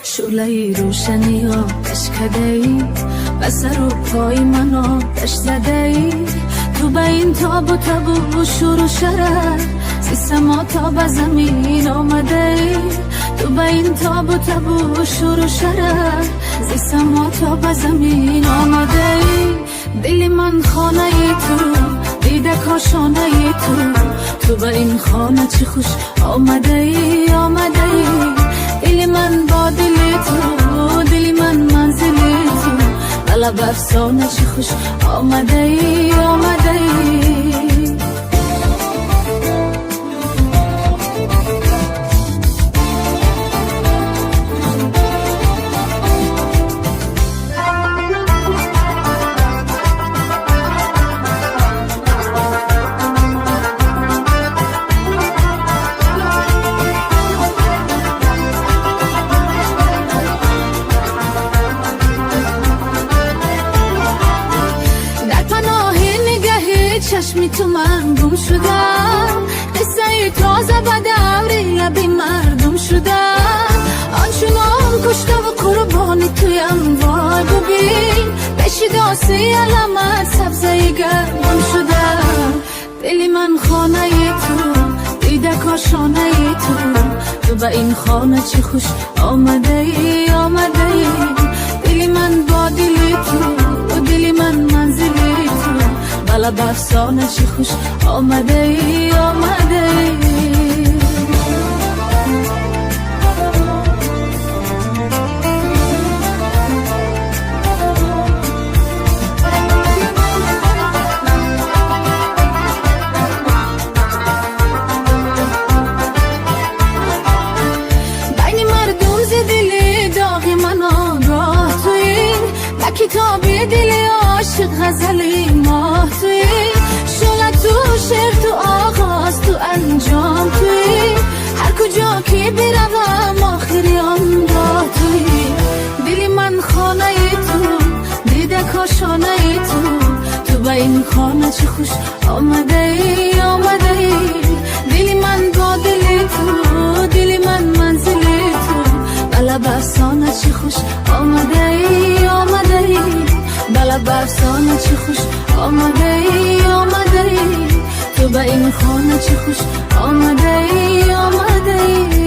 شعله روشنی آتش کده ای و سر و پای من آتش زده ای تو به این تاب و تب و شور و شرر زی سما تا به زمین آمده ای تو به این تاب و تب و شور و شرر زی سما تا به زمین آمده ای دل من خانه ای تو دیده کاشانه ای تو به این خانه چی خوش آمده ای آمده ای دل من با دل تو دل من منزل تو بلب افسانه چی خوش آمده ای آمده ای چشمی تو من گم شدم قصه تازه به دوری لبی مردم شدم آنچنان کشته و قربانی تویم وای ببین بشی داسته علمت سبزه گردم شدم دلی من خانه تو دیده کاشانه تو به این خانه چی خوش آمده ای آمده ای دلی من با دلی تو دلی من منزلی تو بلب افسانه چی خوش آمده ای آمده ای بین مردم زدلی داغی من آگاه توی با کتاب دلی عاشق غزلی ماه توی شغل تو شعر تو آغاز تو انجام توی هر کجا که بروم آخری آن راه توی دلی من خانه تو دیده کاشانه تو به این خانه چی خوش آمده ای آمده ای دلی من با دلی تو دلی من منزل تو بلب افسانه چی خوش آمده ای آمده ای بلب افسانه چی خوش آمده ای آمده ای تو به این خانه چی خوش آمده ای آمده ای